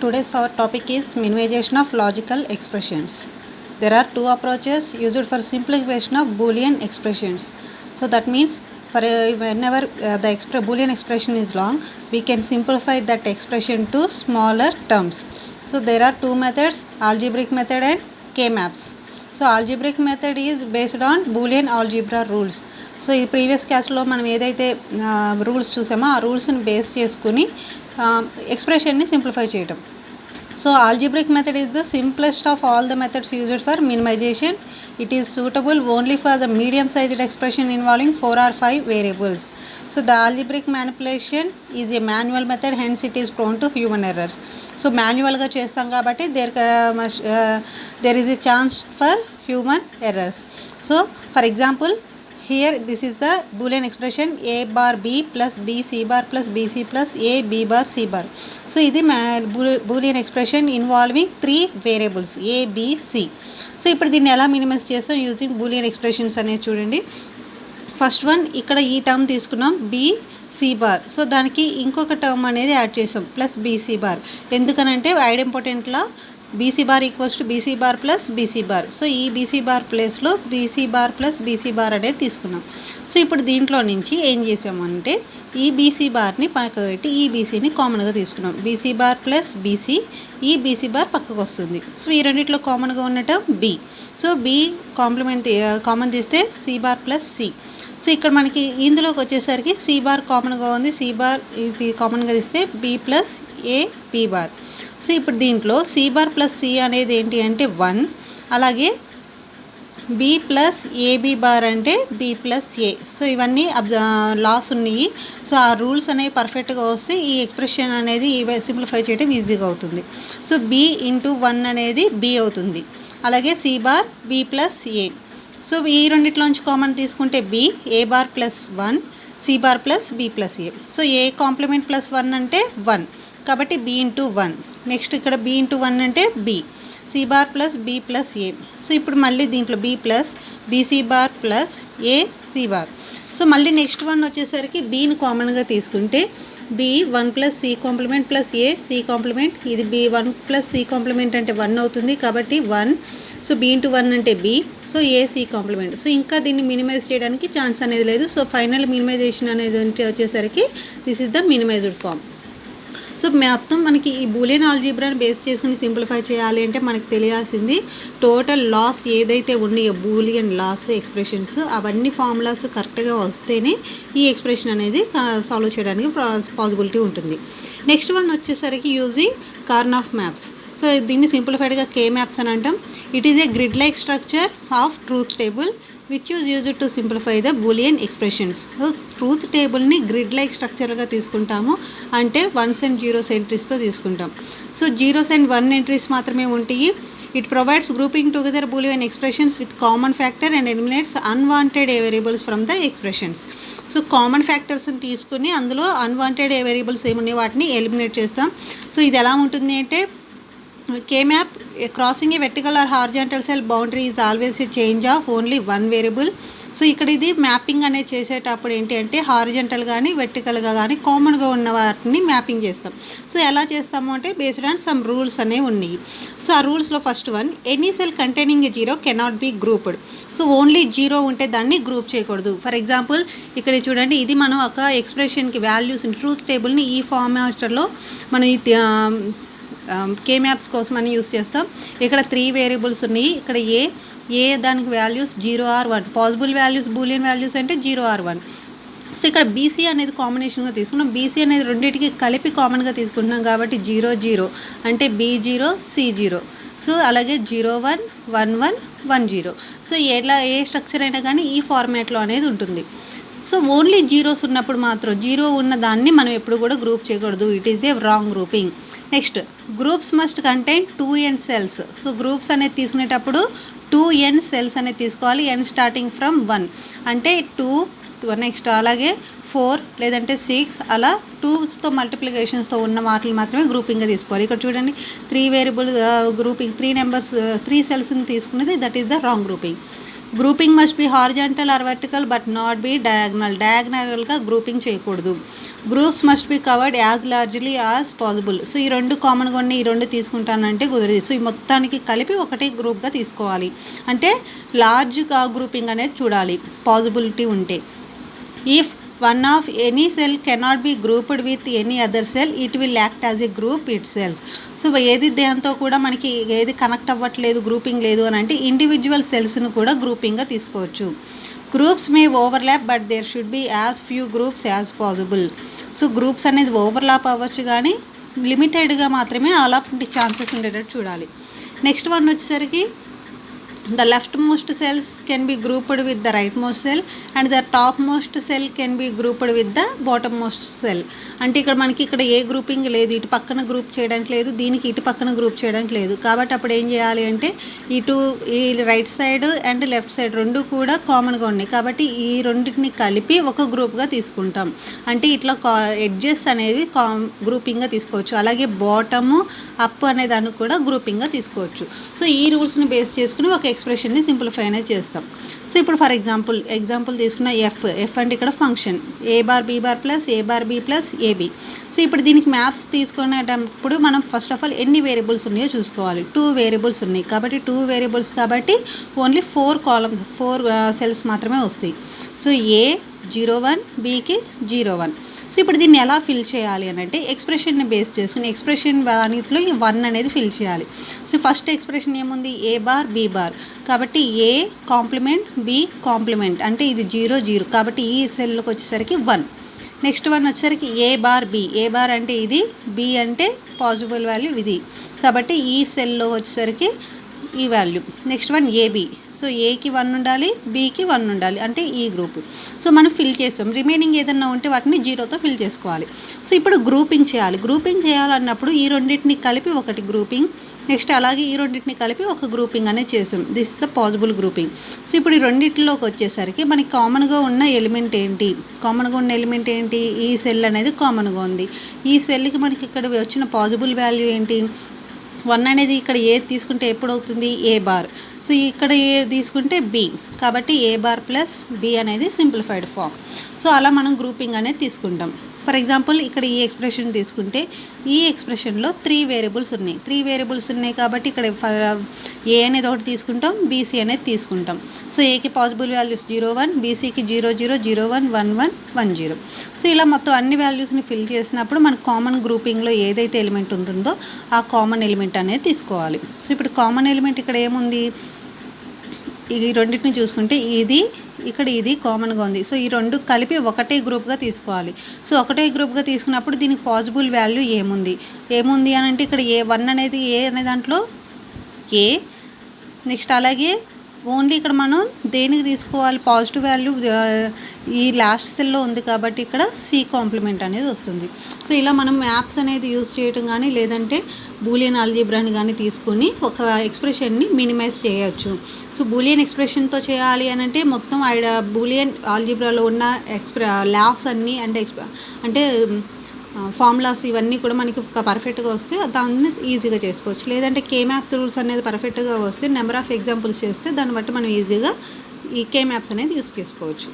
Today's our topic is minimization of logical expressions. There are two approaches used for simplification of Boolean expressions. So that means for whenever the Boolean expression is long, we can simplify that expression to smaller terms. So there are two methods, algebraic method and K-maps. So algebraic method is based on Boolean algebra rules. So ఈ previous క్లాస్లో మనం ఏదైతే rules చూసామో ఆ రూల్స్ని base చేసుకుని ఎక్స్ప్రెషన్ని simplify చేయటం. So algebraic method is the simplest of all the methods used for minimisation. It is suitable only for the medium-sized expression involving 4 or 5 variables. So the algebraic manipulation is a manual method, hence it is prone to human errors. So manual ga chestam kabatti there is a chance for human errors. So for example, here this is the Boolean expression a bar b plus b c bar plus b c plus a b bar c bar. So ఇది Boolean expression involving 3 variables a b c. So ఇప్పుడు దీన్ని ఎలా minimise చేస్తాం using Boolean expressions అనేది చూడండి. First one ఇక్కడ ఈ term తీసుకున్నాం బి సి బార్. సో దానికి ఇంకొక టర్మ్ అనేది యాడ్ చేసాం ప్లస్ బీసీ బార్. ఎందుకనంటే ఐడెంపోటెంట్లో BC bar equals to BC bar plus BC bar. So ఈ బీసీ బార్ ప్లేస్లో BC bar plus BC bar అనేది తీసుకున్నాం. సో ఇప్పుడు దీంట్లో నుంచి ఏం చేసామంటే ఈ బీసీ బార్ని పక్కకు పెట్టి ఈ బీసీని కామన్గా తీసుకున్నాం. బీసీ బార్ ప్లస్ బీసీ, ఈ బీసీ బార్ పక్కకు వస్తుంది. సో ఈ రెండిట్లో కామన్గా ఉన్నట్టు బి. సో బి కామన్ తీస్తే C bar plus C. So ఇక్కడ మనకి ఇందులోకి వచ్చేసరికి సి బార్ కామన్గా ఉంది, సి బార్ ఇది కామన్గా తీస్తే B plus A B bar. So ఇప్పుడు దీంట్లో సి బార్ ప్లస్ సి అనేది ఏంటి అంటే 1, అలాగే బి ప్లస్ ఏబి బార్ అంటే బి ప్లస్ ఏ. సో ఇవన్నీ లాస్ ఉన్నాయి. సో ఆ రూల్స్ అనేవి పర్ఫెక్ట్గా వస్తే ఈ ఎక్స్ప్రెషన్ అనేది సింప్లిఫై చేయడం ఈజీగా అవుతుంది. సో బి ఇంటూ 1 అనేది బి అవుతుంది, అలాగే C bar B plus A. So ఈ రెండిట్లోంచి కామన్ తీసుకుంటే B A bar plus 1, C bar plus B plus A. So A complement plus 1 అంటే 1, కాబట్టి బి ఇంటూ 1. నెక్స్ట్ ఇక్కడ బి ఇంటూ 1 అంటే B, C bar plus B plus A. So ఇప్పుడు మళ్ళీ దీంట్లో B plus BC bar plus A C bar. So మళ్ళీ next one వచ్చేసరికి బీని కామన్గా తీసుకుంటే B 1 plus C complement plus A C complement. ఇది బి 1 ప్లస్ సి కాంప్లిమెంట్ అంటే 1 అవుతుంది, కాబట్టి 1. సో బి ఇంటూ 1 అంటే B, so A C complement. So ఇంకా దీన్ని మినిమైజ్ చేయడానికి ఛాన్స్ అనేది లేదు. సో ఫైనల్ మినిమైజేషన్ అనేది వచ్చేసరికి this is the minimized form. So మొత్తం మనకి ఈ బూలియన్ ఆల్జీబ్రాని బేస్ చేసుకుని సింప్లిఫై చేయాలి అంటే మనకు తెలియాల్సింది టోటల్ లాస్ ఏదైతే ఉన్నాయో బూలియన్ లాస్ ఎక్స్ప్రెషన్స్ అవన్నీ ఫార్ములాస్ కరెక్ట్గా వస్తేనే ఈ ఎక్స్ప్రెషన్ అనేది సాల్వ్ చేయడానికి పాసిబిలిటీ ఉంటుంది. నెక్స్ట్ వన్ వచ్చేసరికి యూజింగ్ కార్నాఫ్ మ్యాప్స్. సో దీన్ని సింప్లిఫైడ్గా కే మ్యాప్స్ అని అంటాం. It is a grid like structure of truth table which is used to simplify the Boolean expressions. Truth టేబుల్ని grid like స్ట్రక్చర్గా తీసుకుంటాము, అంటే 1s and 0s ఎంట్రీస్తో తీసుకుంటాం. So 0s and 1 entries మాత్రమే ఉంటాయి. It provides grouping together Boolean expressions with common factor and eliminates unwanted variables from the expressions. So common ఫ్యాక్టర్స్ని తీసుకుని అందులో unwanted variables ఏమున్నాయి వాటిని ఎలిమినేట్ చేస్తాం. సో ఇది ఎలా ఉంటుంది అంటే K-map crossing a vertical or horizontal cell boundary is always a change of only one variable. So ఇక్కడ ఇది మ్యాపింగ్ అనేది చేసేటప్పుడు ఏంటి అంటే హారిజంటల్ కానీ వెర్టికల్గా కానీ కామన్గా ఉన్న వాటిని మ్యాపింగ్ చేస్తాం. సో ఎలా చేస్తాము అంటే బేస్డ్ ఆన్ సమ్ రూల్స్ అనేవి ఉన్నాయి. సో ఆ రూల్స్లో first one, any cell containing a 0 cannot be grouped. So only 0 ఉంటే దాన్ని గ్రూప్ చేయకూడదు. ఫర్ ఎగ్జాంపుల్ ఇక్కడ చూడండి, ఇది మనం ఒక ఎక్స్ప్రెషన్కి వాల్యూస్ ట్రూత్ టేబుల్ని ఈ ఫార్మాట్లో మనం కే మ్యాప్స్ కోసం అని యూస్ చేస్తాం. ఇక్కడ 3 వేరియబుల్స్ ఉన్నాయి. ఇక్కడ ఏ దానికి values 0 or 1, possible values Boolean values అంటే 0 or 1. సో ఇక్కడ బీసీ అనేది కాంబినేషన్గా తీసుకున్నాం. బీసీ అనేది రెండింటికి కలిపి కామన్గా తీసుకుంటున్నాం కాబట్టి 0 0 అంటే B0 C0. సో అలాగే 0 1 1 1 1 0. సో ఏ స్ట్రక్చర్ అయినా కానీ ఈ ఫార్మాట్లో అనేది ఉంటుంది. సో ఓన్లీ జీరోస్ ఉన్నప్పుడు మాత్రం 0 ఉన్న దాన్ని మనం ఎప్పుడు కూడా గ్రూప్ చేయకూడదు. It is a wrong grouping. Next, groups must contain 2n cells. So groups అనేది తీసుకునేటప్పుడు 2n సెల్స్ అనేది తీసుకోవాలి. n స్టార్టింగ్ ఫ్రమ్ 1 అంటే 2, నెక్స్ట్ అలాగే 4 లేదంటే 6 అలా 2తో మల్టిప్లికేషన్స్తో ఉన్న వాటిని మాత్రమే గ్రూపింగ్గా తీసుకోవాలి. ఇక్కడ చూడండి 3 వేరియబుల్ గ్రూపింగ్ 3 నెంబర్స్ 3 సెల్స్ని తీసుకునేది, that is the wrong grouping. Grouping must be horizontal or vertical but not be డయాగ్నల్గా గ్రూపింగ్ చేయకూడదు. Groups must be covered as largely as possible. So ఈ రెండు కామన్గా ఉన్న ఈ రెండు తీసుకుంటానంటే కుదరదు. సో ఈ మొత్తానికి కలిపి ఒకటే గ్రూప్గా తీసుకోవాలి. అంటే లార్జ్గా గ్రూపింగ్ అనేది చూడాలి పాసిబిలిటీ ఉంటే. If one of any cell cannot be grouped with any other cell, it will act as a group itself. So ఏది దేంతో కూడా మనకి ఏది కనెక్ట్ అవ్వట్లేదు, గ్రూపింగ్ లేదు అని అంటే ఇండివిజువల్ సెల్స్ను కూడా గ్రూపింగ్గా తీసుకోవచ్చు. Groups may overlap but there should be as few groups as possible. So groups అనేది ఓవర్లాప్ అవ్వచ్చు కానీ లిమిటెడ్గా మాత్రమే అలాంటి ఛాన్సెస్ ఉండేటట్టు చూడాలి. నెక్స్ట్ వన్ వచ్చేసరికి the leftmost cells can be grouped with the rightmost cell and the topmost cell can be grouped with the bottommost cell. అంటే ఇక్కడ మనకి ఇక్కడ ఏ గ్రూపింగ్ లేదు, ఇటు పక్కన గ్రూప్ చేయడానికి లేదు, దీనికి ఇటు పక్కన గ్రూప్ చేయడానికి లేదు. కాబట్టి అప్పుడు ఏం చేయాలి అంటే ఈ right side and left side రెండు కూడా కామన్గా ఉన్నాయి కాబట్టి ఈ రెండింటిని కలిపి ఒక గ్రూప్గా తీసుకుంటాం. అంటే ఇట్లా ఎడ్జెస్ అనేది గ్రూపింగ్గా తీసుకోవచ్చు. అలాగే బాటము అప్ అనే దాన్ని కూడా గ్రూపింగ్గా తీసుకోవచ్చు. సో ఈ రూల్స్ని బేస్ చేసుకుని ఒక ఎక్స్ప్రెషన్ని సింప్లిఫై అనేది చేస్తాం. సో ఇప్పుడు ఫర్ ఎగ్జాంపుల్ తీసుకున్న ఎఫ్ అంటే ఇక్కడ function A bar B bar plus A bar B plus AB. So ఇప్పుడు దీనికి మ్యాప్స్ తీసుకునేటప్పుడు మనం ఫస్ట్ ఆఫ్ ఆల్ ఎన్ని వేరియబుల్స్ ఉన్నాయో చూసుకోవాలి. 2 వేరియబుల్స్ ఉన్నాయి కాబట్టి 2 వేరియబుల్స్ కాబట్టి ఓన్లీ 4 సెల్స్ మాత్రమే వస్తాయి. సో ఏ 01 బీకి 01. సో ఇప్పుడు దీన్ని ఎలా ఫిల్ చేయాలి అని అంటే ఎక్స్ప్రెషన్ని బేస్ చేసుకుని ఎక్స్ప్రెషన్ దానిలో ఈ 1 అనేది ఫిల్ చేయాలి. సో ఫస్ట్ ఎక్స్ప్రెషన్ ఏముంది ఏ బార్ బీ బార్ కాబట్టి ఏ కాంప్లిమెంట్ బి కాంప్లిమెంట్ అంటే ఇది 0 0 కాబట్టి ఈ సెల్లోకి వచ్చేసరికి 1. నెక్స్ట్ వన్ వచ్చేసరికి ఏ బార్ బి, ఏ బార్ అంటే ఇది, బి అంటే పాసిబుల్ వాల్యూ ఇది కాబట్టి ఈ సెల్లో వచ్చేసరికి ఈ value. Next one AB, so ఏకి 1 ఉండాలి, బీకి 1 ఉండాలి అంటే ఈ గ్రూప్. సో మనం ఫిల్ చేస్తాం. రిమైనింగ్ ఏదన్నా ఉంటే వాటిని 0తో ఫిల్ చేసుకోవాలి. సో ఇప్పుడు గ్రూపింగ్ చేయాలి. గ్రూపింగ్ చేయాలన్నప్పుడు ఈ రెండింటిని కలిపి ఒకటి గ్రూపింగ్, నెక్స్ట్ అలాగే ఈ రెండింటిని కలిపి ఒక గ్రూపింగ్ అనేది చేస్తాం. This is the possible grouping. So ఇప్పుడు ఈ రెండింటిలోకి వచ్చేసరికి మనకి కామన్గా ఉన్న ఎలిమెంట్ ఏంటి, ఈ సెల్ అనేది కామన్గా ఉంది. ఈ సెల్కి మనకి ఇక్కడ వచ్చిన పాసిబుల్ వాల్యూ ఏంటి, 1 అనేది ఇక్కడ ఏ తీసుకుంటే ఎప్పుడు అవుతుంది ఏ బార్. సో ఇక్కడ ఏ తీసుకుంటే బి కాబట్టి ఏ బార్ ప్లస్ బి అనేది సింప్లిఫైడ్ ఫామ్. సో అలా మనం గ్రూపింగ్ అనేది తీసుకుంటాం. ఫర్ ఎగ్జాంపుల్ ఇక్కడ ఈ ఎక్స్ప్రెషన్ తీసుకుంటే ఈ ఎక్స్ప్రెషన్లో 3 వేరియబుల్స్ ఉన్నాయి కాబట్టి ఇక్కడ ఏ అనేది ఒకటి తీసుకుంటాం, బీసీ అనేది తీసుకుంటాం. సో ఏకి పాసిబుల్ వాల్యూస్ 01, బీసీకి 0 0 0 1 1 1 1 0. సో ఇలా మొత్తం అన్ని వాల్యూస్ని ఫిల్ చేసినప్పుడు మనకు కామన్ గ్రూపింగ్లో ఏదైతే ఎలిమెంట్ ఉంటుందో ఆ కామన్ ఎలిమెంట్ అనేది తీసుకోవాలి. సో ఇప్పుడు కామన్ ఎలిమెంట్ ఇక్కడ ఏముంది, ఈ రెండింటిని చూసుకుంటే ఇది కామన్గా ఉంది. సో ఈ రెండు కలిపి ఒకటే గ్రూప్గా తీసుకోవాలి. సో ఒకటే గ్రూప్గా తీసుకున్నప్పుడు దీనికి పాసిబుల్ వాల్యూ ఏముంది అని అంటే ఇక్కడ A1 అనేది ఏ అనే దాంట్లో ఏ. నెక్స్ట్ అలాగే ఓన్లీ ఇక్కడ మనం దేనికి తీసుకోవాలి పాజిటివ్ వాల్యూ ఈ లాస్ట్ సెల్లో ఉంది కాబట్టి ఇక్కడ సి కాంప్లిమెంట్ అనేది వస్తుంది. సో ఇలా మనం మ్యాప్స్ అనేది యూజ్ చేయటం కానీ లేదంటే బూలియన్ ఆల్జీబ్రాని కానీ తీసుకొని ఒక ఎక్స్ప్రెషన్ని మినిమైజ్ చేయొచ్చు. సో బూలియన్ ఎక్స్ప్రెషన్తో చేయాలి అని అంటే మొత్తం బూలియన్ ఆల్జీబ్రాలో ఉన్న లాస్ అన్నీ అంటే ఫార్ములాస్ ఇవన్నీ కూడా మనకి పర్ఫెక్ట్గా వస్తే దాన్ని ఈజీగా చేసుకోవచ్చు. లేదంటే కే మ్యాప్స్ రూల్స్ అనేది పర్ఫెక్ట్గా వస్తే నెంబర్ ఆఫ్ ఎగ్జాంపుల్స్ చేస్తే దాన్ని బట్టి మనం ఈజీగా ఈ కే మ్యాప్స్ అనేది యూజ్ చేసుకోవచ్చు.